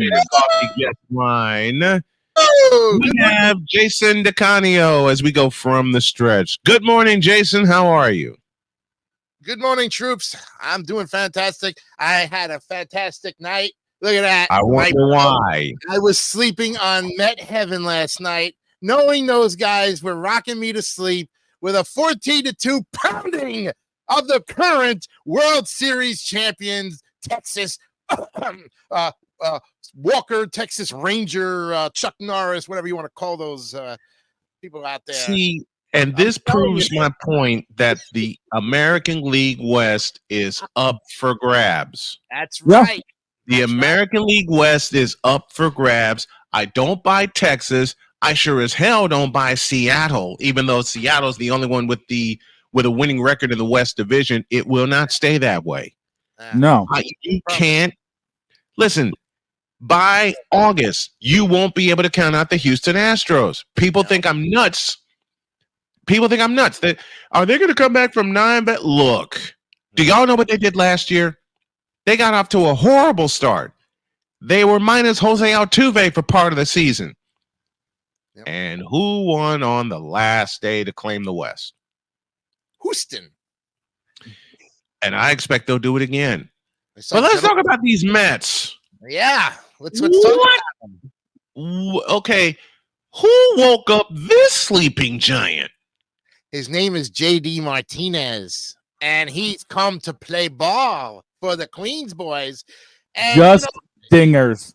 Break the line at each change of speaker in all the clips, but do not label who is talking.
the coffee guest line.
Oh,
We
good morning.
have Jason DeCanio as we go from the stretch. Good morning, Jason. How are you?
Good morning, troops. I'm doing fantastic. I had a fantastic night. Look at that.
I wonder why.
I was sleeping on Met Heaven last night, knowing those guys were rocking me to sleep with a 14-2 pounding of the current World Series champions, Texas Walker, Texas Ranger, Chuck Norris, whatever you want to call those people out there.
See, and this proves my point that the American League West is up for grabs.
That's right.
The American League West is up for grabs. I don't buy Texas. I sure as hell don't buy Seattle, even though Seattle's the only one with a winning record in the West Division. It will not stay that way.
No.
You can't. Listen, by August, you won't be able to count out the Houston Astros. People think I'm nuts. Are they going to come back from 9? But look, do y'all know what they did last year? They got off to a horrible start. They were minus Jose Altuve for part of the season. Yep. And who won on the last day to claim the West?
Houston.
And I expect they'll do it again. But let's talk about these Mets.
Yeah. Let's talk about
them. Okay. Who woke up this sleeping giant?
His name is J.D. Martinez, and he's come to play ball for the Queens boys. And
just dingers.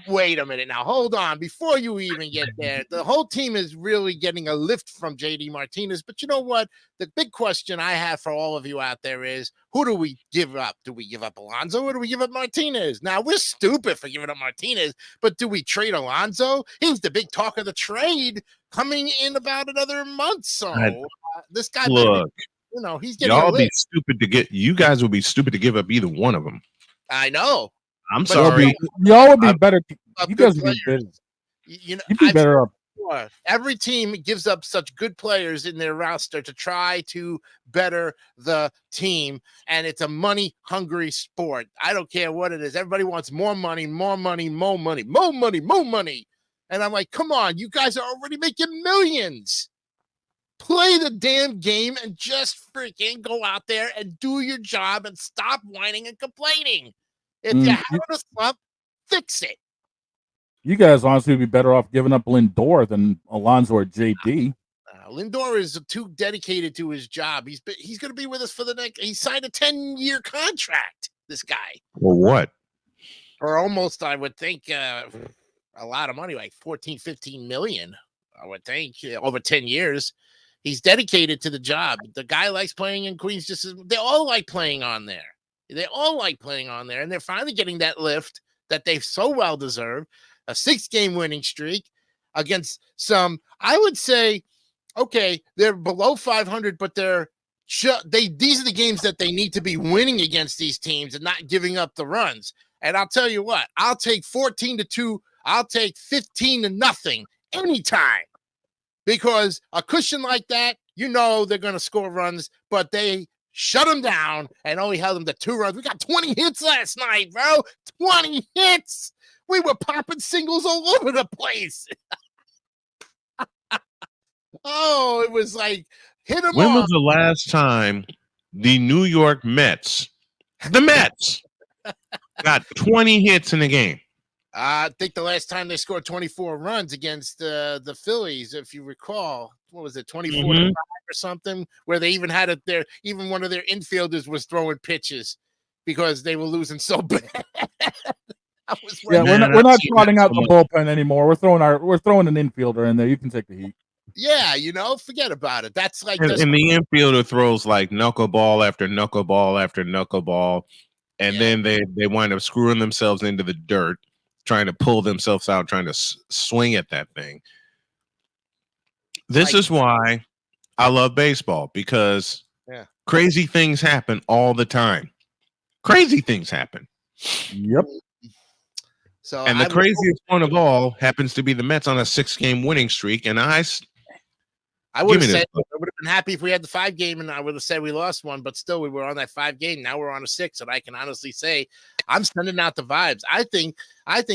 Wait a minute now. Hold on. Before you even get there, the whole team is really getting a lift from J.D. Martinez. But you know what? The big question I have for all of you out there is, who do we give up? Do we give up Alonso or do we give up Martinez? Now, we're stupid for giving up Martinez, but do we trade Alonso? He's the big talk of the trade coming in about another month. So this guy,
look,
he's getting
you guys would be stupid to give up either one of them.
I know.
I'm sorry.
Y'all would be better. You guys would be better. You'd be better off.
Every team gives up such good players in their roster to try to better the team, and it's a money-hungry sport. I don't care what it is. Everybody wants more money. And I'm like, come on, you guys are already making millions. Play the damn game and just freaking go out there and do your job and stop whining and complaining. If you're having a slump, fix it.
You guys honestly would be better off giving up Lindor than Alonso or JD.
Lindor is too dedicated to his job. He's going to be with us for the next. He signed a 10-year contract. This guy.
Well, what?
Or almost, I would think, a lot of money, like 15 million. I would think over 10 years. He's dedicated to the job. The guy likes playing in Queens. They all like playing on there. And they're finally getting that lift that they've so well deserved. A 6-game winning streak against some, I would say, okay, they're below 500, but these are the games that they need to be winning against these teams and not giving up the runs. And I'll tell you what, I'll take 14-2. I'll take 15-0 anytime, because a cushion like that, they're going to score runs, but they shut them down and only held them to 2 runs. We got 20 hits last night, bro. 20 hits. We were popping singles all over the place. Oh, it was like hit them.
When was the last time the New York Mets, got 20 hits in a game?
I think the last time they scored 24 runs against the Phillies, if you recall, what was it, 24-5 or something, where they even had even one of their infielders was throwing pitches because they were losing so bad.
We're not trotting out the bullpen anymore. We're throwing an infielder in there. You can take the heat.
Yeah, forget about it. That's like,
and the infielder throws like knuckleball after knuckleball after knuckleball, and then they wind up screwing themselves into the dirt, trying to pull themselves out, trying to swing at that thing. This is why I love baseball, because crazy things happen all the time. Crazy things happen.
Yep.
So,
and the craziest one of all happens to be the Mets on a 6-game winning streak, and
I would have said I would have been happy if we had the 5 game, and I would have said we lost one, but still we were on that 5 game. Now we're on a 6, and I can honestly say I'm sending out the vibes. I think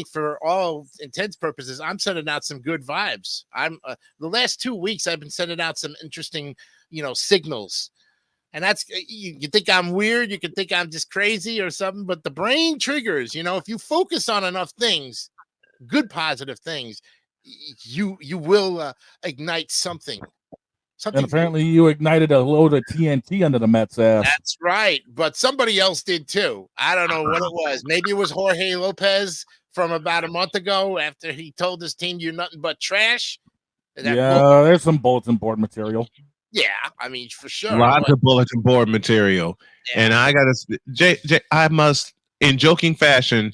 for all intents purposes, I'm sending out some good vibes. I'm the last 2 weeks I've been sending out some interesting, signals. And that's you think I'm weird, you can think I'm just crazy or something, but the brain triggers, if you focus on enough things, good positive things, you will ignite something.
And apparently you ignited a load of TNT under the Mets' ass.
That's right. But somebody else did too. I don't know what it was. Maybe it was Jorge Lopez from about a month ago after he told his team you're nothing but trash.
There's some bulletin board material.
Yeah, I mean, for sure.
Lots of bulletin board material. Yeah. And I got to, Jay, I must, in joking fashion,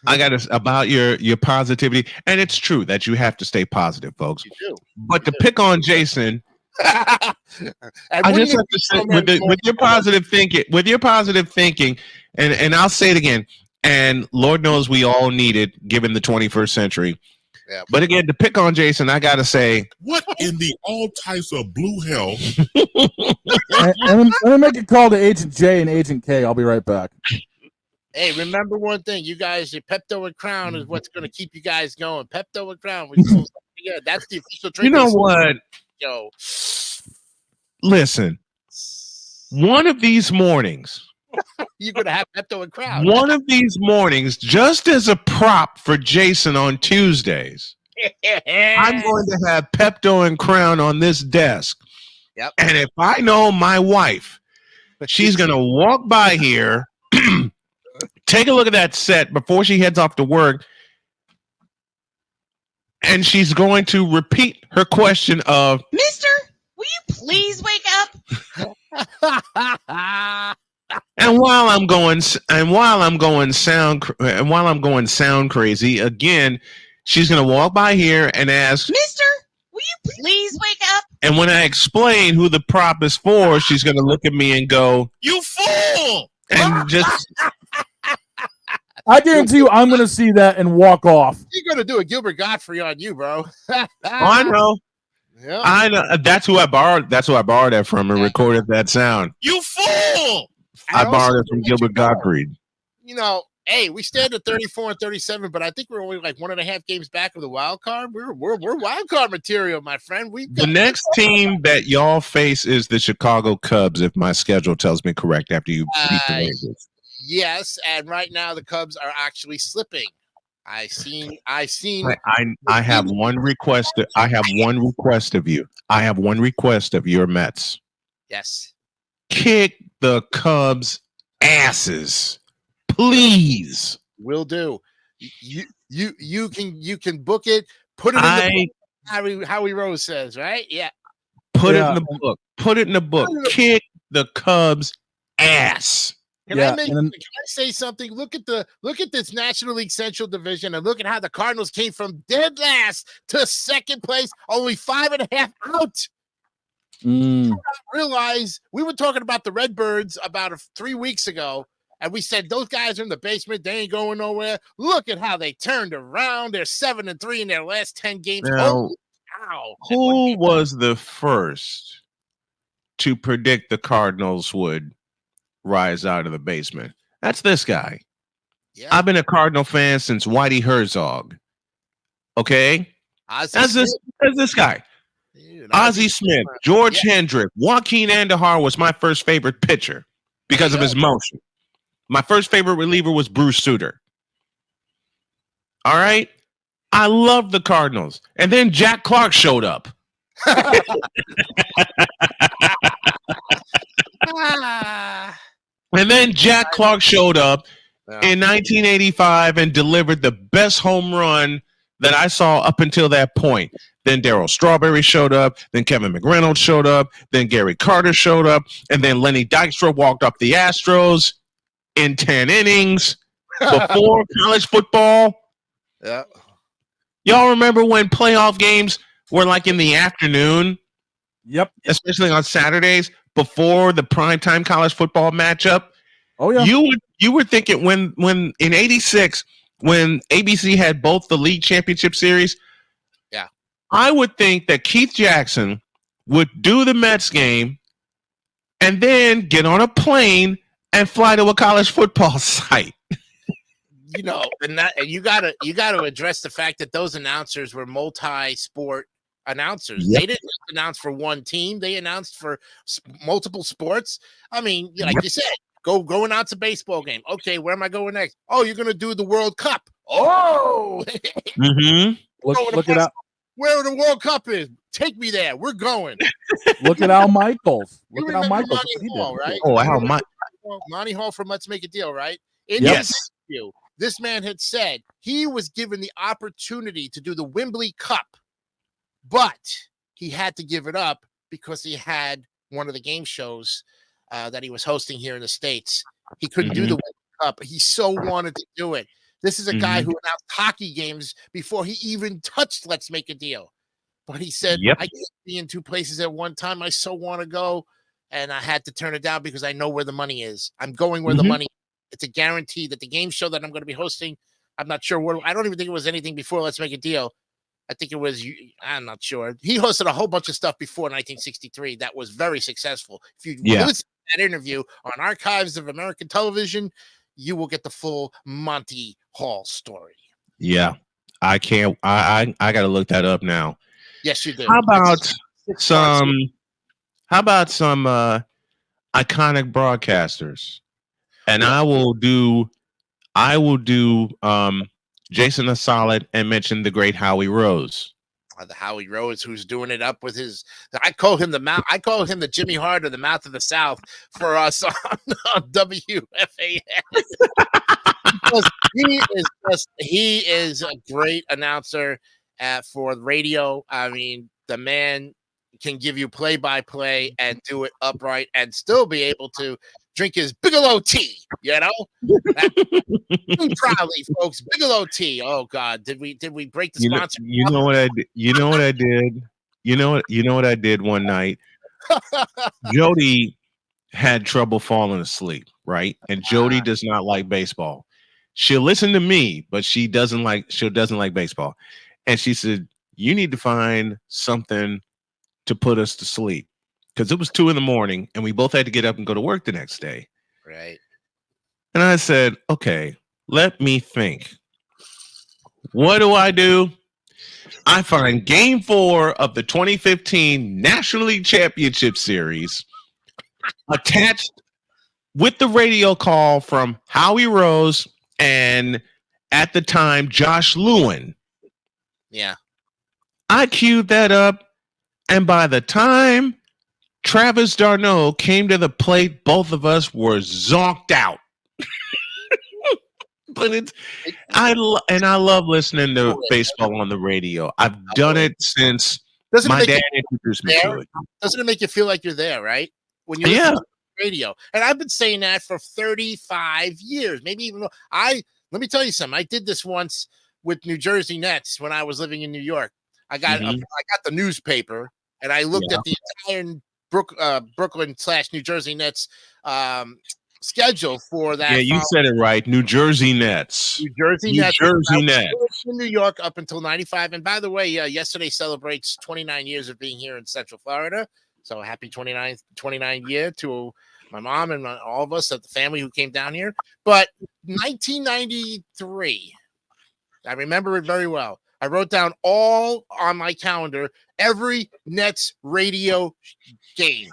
I got to, about your positivity. And it's true that you have to stay positive, folks.
You do.
But to pick on Jason, I just have to say, with your positive thinking, and I'll say it again, and Lord knows we all need it given the 21st century. Yeah. But again, to pick on Jason, I gotta say,
what in the all types of blue hell?
Let me make a call to Agent J and Agent K. I'll be right back.
Hey, remember one thing, you guys, your Pepto and Crown is what's going to keep you guys going. Pepto and Crown, that's the official drink.
You know what?
Yo,
listen, one of these mornings.
You're going to have Pepto and Crown.
One of these mornings, just as a prop for Jason on Tuesdays, I'm going to have Pepto and Crown on this desk.
Yep.
And if I know my wife, she's going to walk by here, take a look at that set before she heads off to work, and she's going to repeat her question of,
Mister, will you please wake up?
And while I'm going sound crazy again, she's gonna walk by here and ask,
Mister, will you please wake up?
And when I explain who the prop is for, she's gonna look at me and go, "You fool!" And just.
I guarantee you, I'm gonna see that and walk off.
You're gonna do a Gilbert Godfrey on you, bro.
I know. Yeah. I know. That's who I borrowed that from and recorded that sound. You fool! I borrowed it from Gilbert Gottfried.
Hey, we stand at 34 and 37, but I think we're only like 1.5 games back of the wild card. We're wild card material, my friend.
The next team that y'all face is the Chicago Cubs, if my schedule tells me correct. After you beat the Rangers.
Yes, and right now the Cubs are actually slipping. I
have one request. I have one request of you. I have one request of your Mets.
Yes.
Kick the Cubs' asses, please.
Will do. You can book it. Put it in the book. Howie Rose says, right? Yeah.
Put it in the book. Put it in the book. Kick the Cubs' ass.
Can I say something? Look at this National League Central Division and look at how the Cardinals came from dead last to second place, only 5.5 out. Realize we were talking about the Redbirds about 3 weeks ago, and we said those guys are in the basement, they ain't going nowhere. Look at how they turned around. They're 7-3 in their last 10 games.
Now, who was the first to predict the Cardinals would rise out of the basement? That's this guy. Yeah. I've been a Cardinal fan since Whitey Herzog. Okay? That's this guy. Dude, Ozzie Smith, George Hendrick, Joaquin Andahar was my first favorite pitcher because of his motion. My first favorite reliever was Bruce Sutter. All right? I love the Cardinals. And then Jack Clark showed up. And then Jack Clark showed up in 1985 and delivered the best home run that I saw up until that point. Then Darryl Strawberry showed up. Then Kevin McReynolds showed up. Then Gary Carter showed up. And then Lenny Dykstra walked up the Astros in 10 innings before college football.
Yeah.
Y'all remember when playoff games were like in the afternoon?
Yep.
Especially on Saturdays before the primetime college football matchup.
Oh, yeah.
You were thinking when in 86, when ABC had both the league championship series,
yeah,
I would think that Keith Jackson would do the Mets game and then get on a plane and fly to a college football site.
You know, and you gotta address the fact that those announcers were multi-sport announcers.
Yep.
They didn't just announce for one team; they announced for multiple sports. I mean, like you said, go announce a baseball game. Okay, where am I going next? Oh, you're gonna do the World Cup. Oh,
Mm-hmm.
Look at
where the World Cup is. Take me there. We're going.
Look at Al Michaels.
You
Look at Al
remember
Michaels.
Monty Hall, right?
Oh, Al
Monty Hall from Let's Make a Deal, right? In
Yes.
his interview, this man had said he was given the opportunity to do the Wembley Cup, but he had to give it up because he had one of the game shows that he was hosting here in the States. He couldn't do the Wembley Cup. He so wanted to do it. This is a guy who announced hockey games before he even touched Let's Make a Deal. But he said, I can't be in two places at one time. I so want to go. And I had to turn it down because I know where the money is. I'm going where the money is. It's a guarantee that the game show that I'm going to be hosting, I'm not sure what, I don't even think it was anything before Let's Make a Deal. I think it was, I'm not sure. He hosted a whole bunch of stuff before 1963 that was very successful. If you listen to that interview on Archives of American Television, you will get the full Monty Hall story.
Yeah. I can't, I got to look that up now.
Yes, you do.
How about some iconic broadcasters? And I will do Jason a solid and mention the great Howie Rose.
The Howie Rose, who's doing it up with his, I call him the Jimmy Hart of the Mouth of the South for us on WFAN. Because he is a great announcer for radio. I mean, the man can give you play-by-play and do it upright and still be able to drink his Bigelow tea, you know? Proudly, folks, Bigelow tea. Oh God, did we break the sponsor?
You know what I did? You know what I did? You know what I did one night? Jody had trouble falling asleep, right? And Jody does not like baseball. She'll listen to me, but she doesn't like baseball. And she said, "You need to find something to put us to sleep." Because it was 2 a.m. and we both had to get up and go to work the next day.
Right.
And I said, okay, let me think. What do? I find Game 4 of the 2015 National League Championship Series attached with the radio call from Howie Rose and at the time, Josh Lewin.
Yeah.
I queued that up. And by the time Travis d'Arnaud came to the plate, both of us were zonked out. But I love listening to baseball on the radio. I've done it since my dad introduced me to it.
Doesn't it make you feel like you're there, right? When you listen to the radio. And I've been saying that for 35 years, maybe even more. Let me tell you something. I did this once with New Jersey Nets when I was living in New York. I got the newspaper and I looked at the entire Brooklyn/New Jersey Nets schedule for that.
Yeah, you said it right. New Jersey Nets.
New Jersey Nets.
In
New York up until 95. And by the way, yesterday celebrates 29 years of being here in Central Florida. So happy 29th year to my mom and all of us at the family who came down here. But 1993, I remember it very well. I wrote down all on my calendar every Nets radio game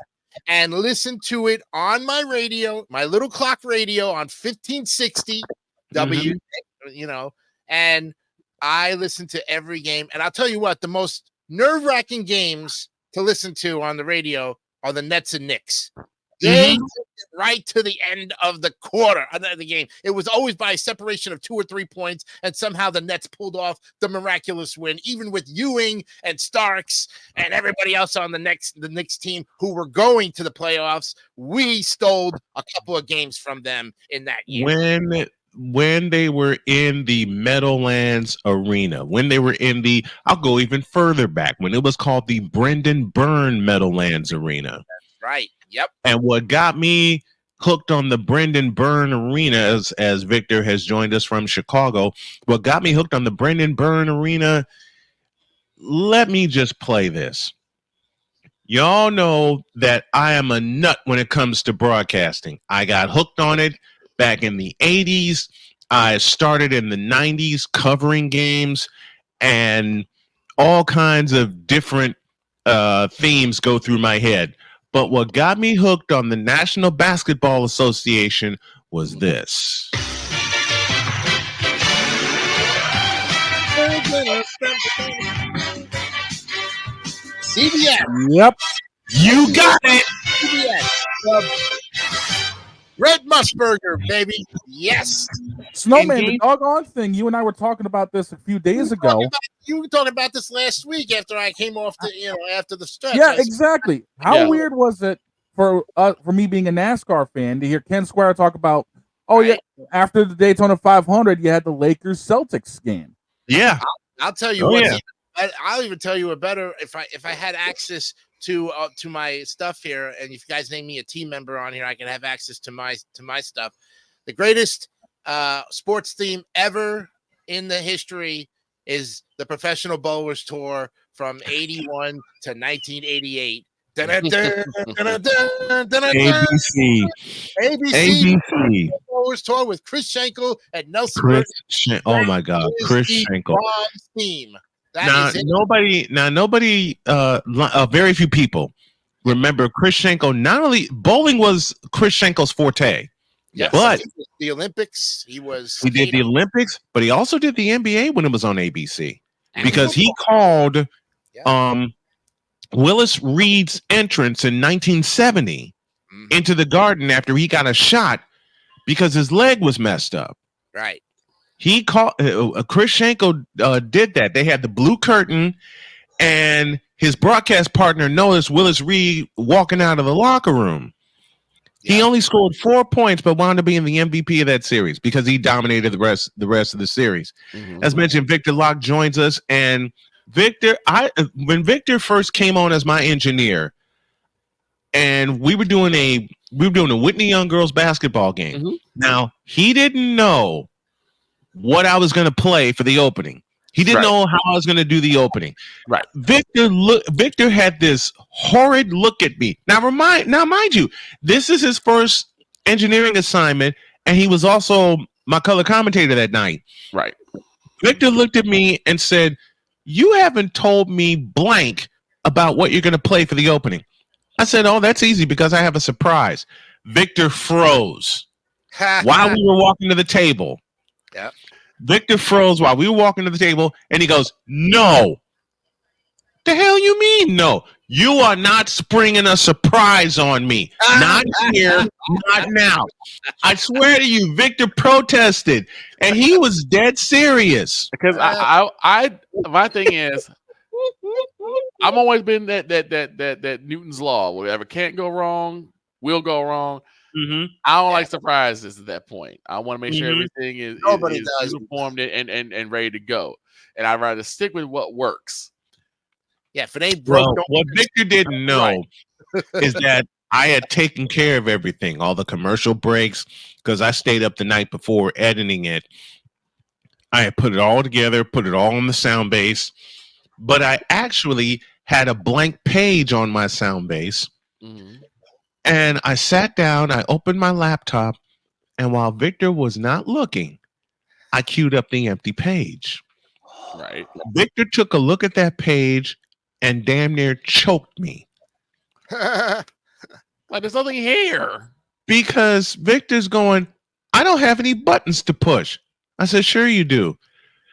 and listened to it on my radio, my little clock radio on 1560 W, you know, and I listened to every game. And I'll tell you what, the most nerve-wracking games to listen to on the radio are the Nets and Knicks. They took it right to the end of the quarter of the game. It was always by a separation of 2 or 3 points, and somehow the Nets pulled off the miraculous win, even with Ewing and Starks and everybody else on the Knicks team who were going to the playoffs. We stole a couple of games from them in that year.
When they were in the Meadowlands Arena, when they were in I'll go even further back, when it was called the Brendan Byrne Meadowlands Arena.
That's right. Yep.
And what got me hooked on the Brendan Byrne Arena, as Victor has joined us from Chicago, what got me hooked on the Brendan Byrne Arena, let me just play this. Y'all know that I am a nut when it comes to broadcasting. I got hooked on it back in the 80s. I started in the 90s covering games, and all kinds of different themes go through my head. But what got me hooked on the National Basketball Association was this.
CBS.
Yep.
You got it.
CBS. Red Musburger, baby. Yes.
Snowman, the doggone thing. You and I were talking about this a few days ago.
You were talking about this last week after I came off after the stretch.
Yeah, exactly. How weird was it for me being a NASCAR fan to hear Ken Squire talk about, yeah, after the Daytona 500, you had the Lakers Celtics game.
Yeah.
I'll tell you what. Yeah. I'll even tell you a better if I had access to my stuff here, and if you guys name me a team member on here, I can have access to my stuff. The greatest sports theme ever in the history is the Professional Bowlers Tour from 81 to 1988. ABC Bowlers Tour with Chris Schenkel and Nelson Burke.
Oh my God, Chris Schenkel.
Theme.
Nobody, very few people remember Chris Schenkel. Not only bowling was Chris Schenkel's forte, but
the Olympics. He
did the Olympics, but he also did the NBA when it was on ABC because he called Willis Reed's entrance in 1970 into the Garden after he got a shot because his leg was messed up.
Right.
He called Chris Schenkel did that. They had the blue curtain, and his broadcast partner noticed Willis Reed walking out of the locker room. Yeah. He only scored 4 points, but wound up being the MVP of that series because he dominated the rest of the series. Mm-hmm. As mentioned, Victor Locke joins us, and Victor, when Victor first came on as my engineer, and we were doing a Whitney Young girls basketball game. Mm-hmm. Now he didn't know what I was going to play for the opening. He didn't know how I was going to do the opening. Right. Victor had this horrid look at me. Now, mind you, this is his first engineering assignment, and he was also my color commentator that night. Right. Victor looked at me and said, "You haven't told me blank about what you're going to play for the opening." I said, "Oh, that's easy because I have a surprise." Victor froze while we were walking to the table. Yeah. Victor froze while we were walking to the table, and he goes, "No." The hell you mean, no? You are not springing a surprise on me. Not here, not now. I swear to you, Victor protested, and he was dead serious.
Because my thing is, I've always been that Newton's law. Whatever can't go wrong will go wrong. Mm-hmm. I don't like surprises at that point. I want to make sure everything is uniformed and ready to go. And I'd rather stick with what works.
Yeah, if it ain't broke.
Well, what Victor didn't know is that I had taken care of everything, all the commercial breaks, because I stayed up the night before editing it. I had put it all together, put it all on the sound base, but I actually had a blank page on my sound base. Mm-hmm. And I sat down, I opened my laptop, and while Victor was not looking, I queued up the empty page.
Right.
Victor took a look at that page and damn near choked me.
Like, there's nothing here.
Because Victor's going, "I don't have any buttons to push." I said, "Sure you do."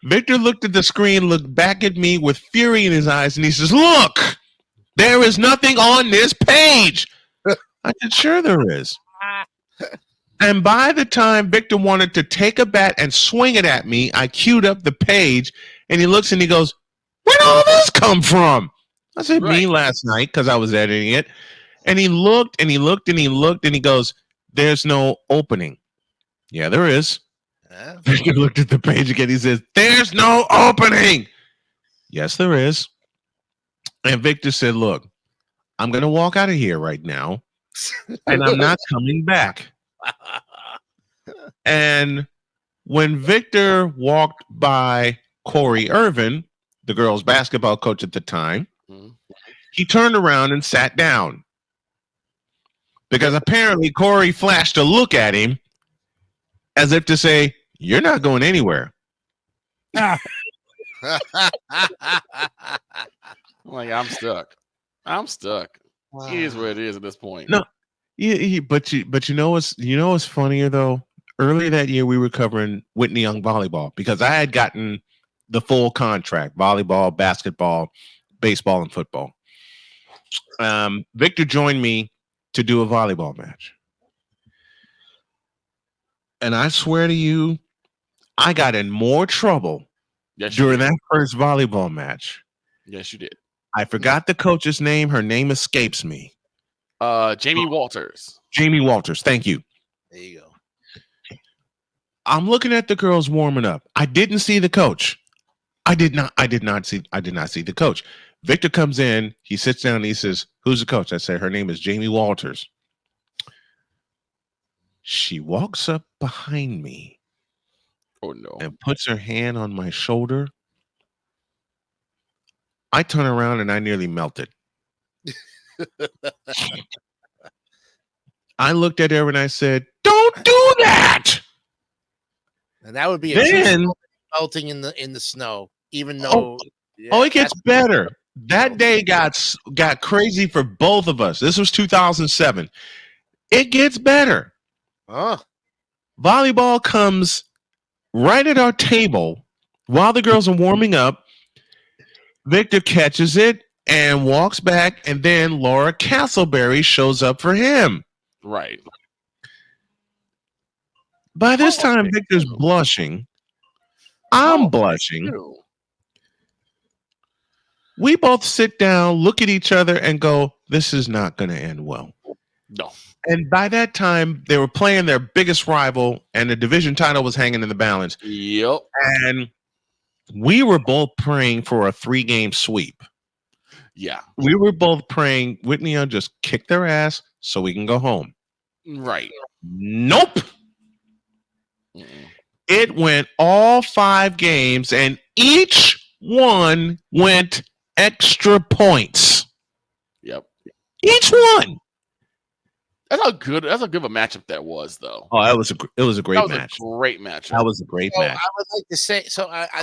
Victor looked at the screen, looked back at me with fury in his eyes, and he says, "Look, there is nothing on this page." I said, "Sure there is." And by the time Victor wanted to take a bat and swing it at me, I queued up the page, and he looks and he goes, "Where'd all this come from?" I said, "Me last night," because I was editing it. And he looked and he looked and he looked and he goes, "There's no opening." "Yeah, there is." Victor looked at the page again. He says, "There's no opening." "Yes, there is." And Victor said, "Look, I'm going to walk out of here right now, and I'm not coming back." And when Victor walked by Corey Irvin, the girls' basketball coach at the time, He turned around and sat down because apparently Corey flashed a look at him as if to say, "You're not going anywhere."
Ah,
Like, I'm stuck. It is what it is at this point.
No, but you know what's funnier though? Earlier that year, we were covering Whitney Young volleyball because I had gotten the full contract: volleyball, basketball, baseball, and football. Victor joined me to do a volleyball match, and I swear to you, I got in more trouble during that first volleyball match.
Yes, you did.
I forgot the coach's name. Her name escapes me.
Jamie Walters.
Jamie Walters. Thank you.
There you go.
I'm looking at the girls warming up. I didn't see the coach. I did not see the coach. Victor comes in, he sits down and he says, "Who's the coach?" I say, "Her name is Jamie Walters." She walks up behind me.
Oh no.
And puts her hand on my shoulder. I turn around and I nearly melted. I looked at her and I said, "Don't do that."
And that would be
Then
melting in the snow, even though
it gets better. That day got crazy for both of us. This was 2007. It gets better. Volleyball comes right at our table while the girls are warming up. Victor catches it and walks back, and then Laura Castleberry shows up for him.
Right.
By this time, Victor's blushing. I'm blushing. We both sit down, look at each other, and go, "This is not going to end well."
No.
And by that time, they were playing their biggest rival, and the division title was hanging in the balance.
Yep.
And we were both praying for a 3-game sweep.
Yeah.
We were both praying Whitney will just kick their ass so we can go home.
Right.
Nope. It went all 5 games, and each one went extra points.
Yep.
Each one.
That's how good of a matchup that was, though.
Oh, it was a great match.
Great match.
That was a great match.
I would like to say,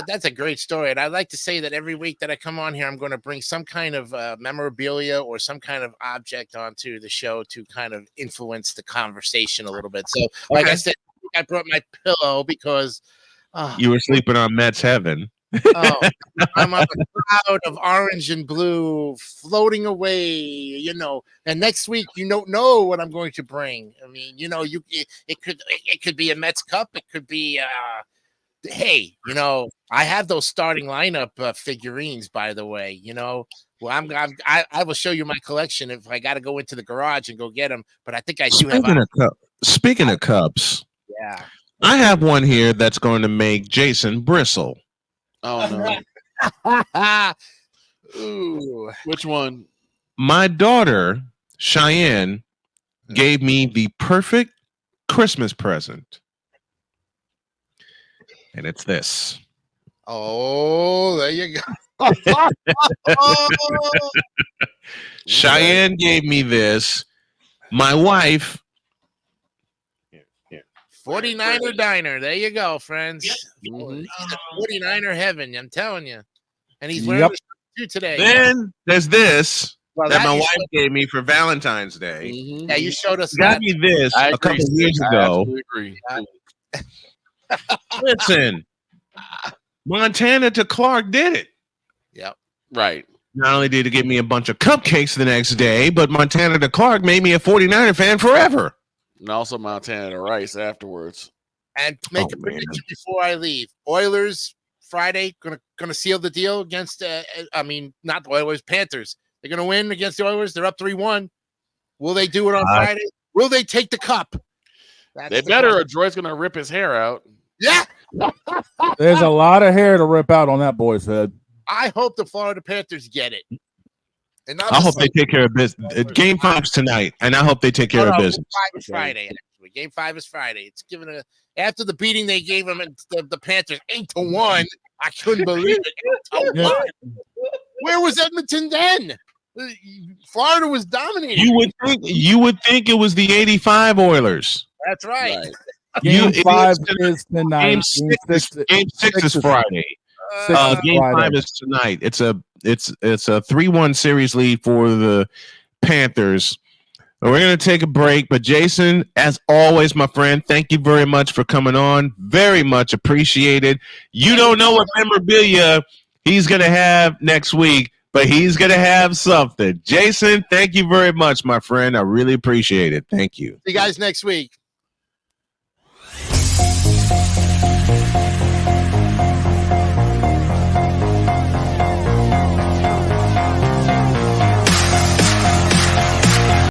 that's a great story, and I'd like to say that every week that I come on here, I'm going to bring some kind of memorabilia or some kind of object onto the show to kind of influence the conversation a little bit. So, like I said, I brought my pillow because
you were sleeping on Mets Heaven.
I'm on a cloud of orange and blue floating away, and next week you don't know what I'm going to bring. I mean, it could be a Mets cup, it could be hey, I have those starting lineup figurines, by the way. Well, I will show you my collection if I got to go into the garage and go get them, but I think I do
Speaking of cups,
yeah,
I have one here that's going to make Jason bristle.
Oh
no. Ooh.
Which one?
My daughter, Cheyenne, gave me the perfect Christmas present. And it's this.
Oh, there you go.
Cheyenne gave me this. My wife.
49er diner. There you go, friends. 49er heaven. I'm telling you. And he's wearing the shirt today.
Then there's this that my wife gave me for Valentine's Day.
Yeah, you showed us.
Got me this a couple years ago.
I agree.
Listen, Montana to Clark did it.
Yep.
Right.
Not only did it give me a bunch of cupcakes the next day, but Montana to Clark made me a 49er fan forever.
And also Montana to Rice afterwards.
And make a prediction before I leave. Oilers Friday gonna seal the deal against. Not the Oilers, Panthers. They're gonna win against the Oilers. They're up 3-1. Will they do it on Friday? Will they take the cup?
They better, or Droid's gonna rip his hair out.
Yeah.
There's a lot of hair to rip out on that boy's head.
I hope the Florida Panthers get it. And
I hope they take care of business. Game 5's tonight, and I hope they take care of business.
Game 5 is Friday. Actually, Game 5 is Friday. It's given after the beating they gave them the Panthers 8-1. I couldn't believe it. 8-1. Where was Edmonton then? Florida was dominating.
You would think it was the '85 Oilers.
That's right.
Game
it
5
is
is tonight.
Game six is Friday. Game 5 is tonight. It's a 3-1 series lead for the Panthers. We're going to take a break, but Jason, as always, my friend, thank you very much for coming on. Very much appreciated. You don't know what memorabilia he's going to have next week, but he's going to have something. Jason, thank you very much, my friend. I really appreciate it. Thank you.
See you guys next week.